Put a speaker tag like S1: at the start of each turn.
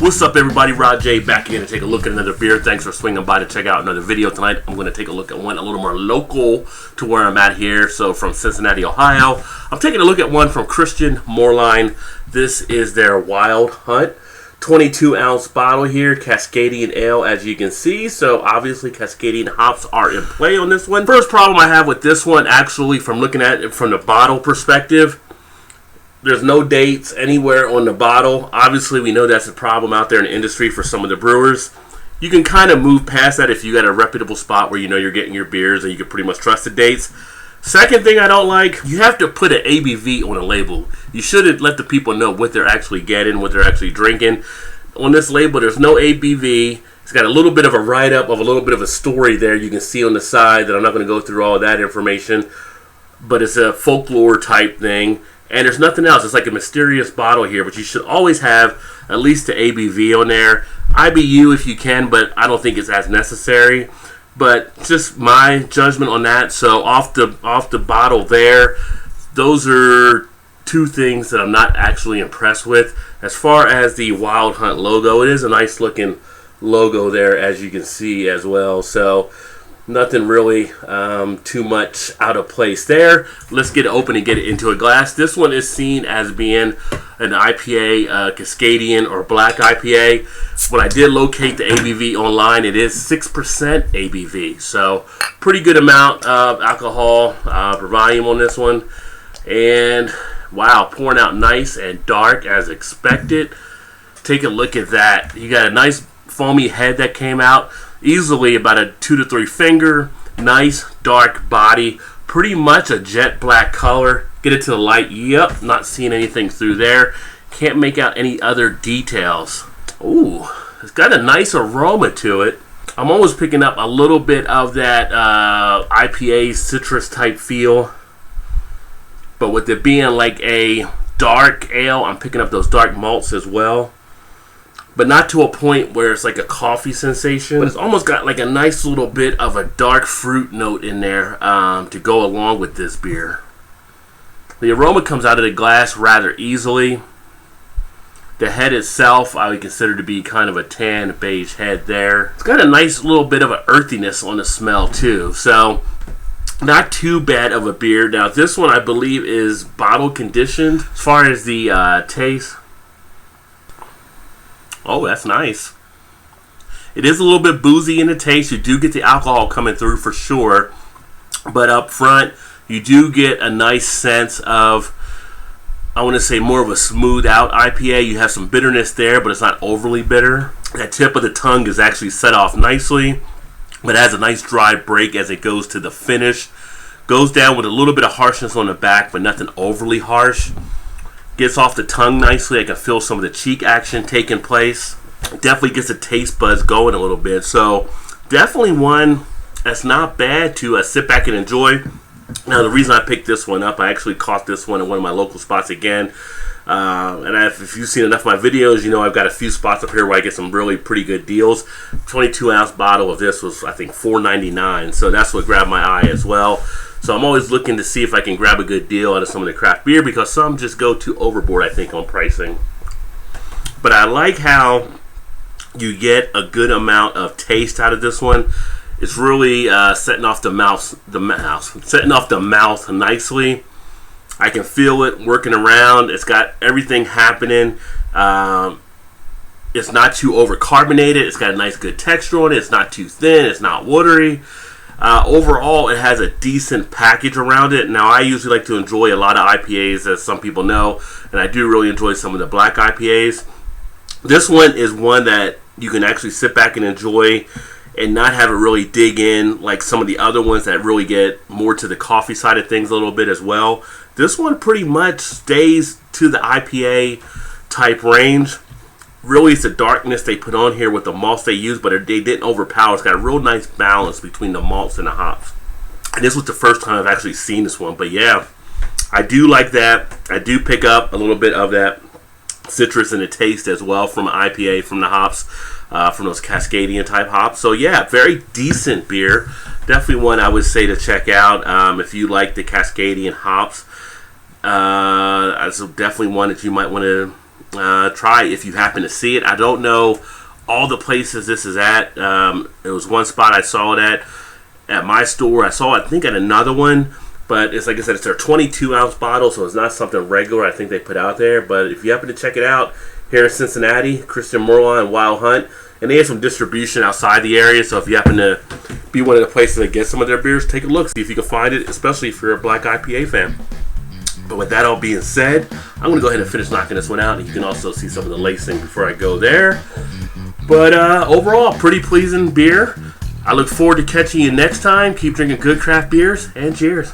S1: What's up, everybody? Rod J back again to take a look at another beer. Thanks for swinging by to check out another video tonight. I'm going to take a look at one a little more local to where I'm at here. So from Cincinnati, Ohio. I'm taking a look at one from Christian Moerlein. This is their Wild Hunt 22-ounce bottle here, Cascadian Ale, as you can see. So obviously Cascadian hops are in play on this one. First problem I have with this one, actually, from looking at it from the bottle perspective, there's no dates anywhere on the bottle. Obviously, we know that's a problem out there in the industry for some of the brewers. You can kind of move past that if you got a reputable spot where you know you're getting your beers and you can pretty much trust the dates. Second thing I don't like, you have to put an ABV on a label. You shouldn't let the people know what they're actually getting, what they're actually drinking. On this label, there's no ABV. It's got a little bit of a write-up of a little bit of a story there you can see on the side that I'm not going to go through all of that information. But it's a folklore type thing. And there's nothing else. It's like a mysterious bottle here, but you should always have at least the ABV on there. IBU if you can, but I don't think it's as necessary. But just my judgment on that. So off the bottle there, those are two things that I'm not actually impressed with. As far as the Wild Hunt logo, it is a nice looking logo there, as you can see as well. So nothing really too much out of place there. Let's get it open and get it into a glass. This one is seen as being an IPA, Cascadian or black IPA. When I did locate the ABV online, it is 6% ABV. So pretty good amount of alcohol per volume on this one. And wow, pouring out nice and dark as expected. Take a look at that. You got a nice foamy head that came out. Easily about a 2 to 3 finger, nice dark body, pretty much a jet black color. Get it to the light, yep, not seeing anything through there. Can't make out any other details. Ooh, it's got a nice aroma to it. I'm always picking up a little bit of that IPA citrus type feel. But with it being like a dark ale, I'm picking up those dark malts as well. But not to a point where it's like a coffee sensation. But it's almost got like a nice little bit of a dark fruit note in there to go along with this beer. The aroma comes out of the glass rather easily. The head itself I would consider to be kind of a tan beige head there. It's got a nice little bit of an earthiness on the smell too. So not too bad of a beer. Now this one I believe is bottle conditioned. As far as the taste, oh, that's nice. It is a little bit boozy in the taste. You do get the alcohol coming through for sure. But up front, you do get a nice sense of, I want to say, more of a smooth out IPA. You have some bitterness there, but it's not overly bitter. That tip of the tongue is actually set off nicely, but it has a nice dry break as it goes to the finish. Goes down with a little bit of harshness on the back, but nothing overly harsh. Gets off the tongue nicely. I can feel some of the cheek action taking place. Definitely gets the taste buds going a little bit. So definitely one that's not bad to sit back and enjoy. Now the reason I picked this one up, I actually caught this one in one of my local spots again. And if you've seen enough of my videos, you know I've got a few spots up here where I get some really pretty good deals. 22-ounce bottle of this was, I think, $4.99. So that's what grabbed my eye as well. So I'm always looking to see if I can grab a good deal out of some of the craft beer, because some just go too overboard, I think, on pricing. But I like how you get a good amount of taste out of this one. It's really setting off the mouth nicely. I can feel it working around. It's got everything happening. It's not too overcarbonated. It's got a nice good texture on it. It's not too thin. It's not watery. Overall, it has a decent package around it. Now, I usually like to enjoy a lot of IPAs, as some people know, and I do really enjoy some of the black IPAs. This one is one that you can actually sit back and enjoy and not have it really dig in like some of the other ones that really get more to the coffee side of things a little bit as well. This one pretty much stays to the IPA type range. Really, it's the darkness they put on here with the malts they use, but they didn't overpower. It's got a real nice balance between the malts and the hops. And this was the first time I've actually seen this one. But yeah, I do like that. I do pick up a little bit of that citrus in the taste as well from IPA, from the hops, from those Cascadian type hops. So yeah, very decent beer. Definitely one I would say to check out if you like the Cascadian hops. It's definitely one that you might want to Try if you happen to see it. I don't know all the places this is at. It was one spot I saw it at my store. I saw it, I think, at another one. But it's like I said, it's their 22-ounce bottle, so it's not something regular I think they put out there. But if you happen to check it out here in Cincinnati, Christian Moerlein Wild Hunt, and they have some distribution outside the area. So if you happen to be one of the places that get some of their beers, take a look, see if you can find it, especially if you're a black IPA fan. But with that all being said, I'm going to go ahead and finish knocking this one out. And you can also see some of the lacing before I go there. But overall, pretty pleasing beer. I look forward to catching you next time. Keep drinking good craft beers, and cheers.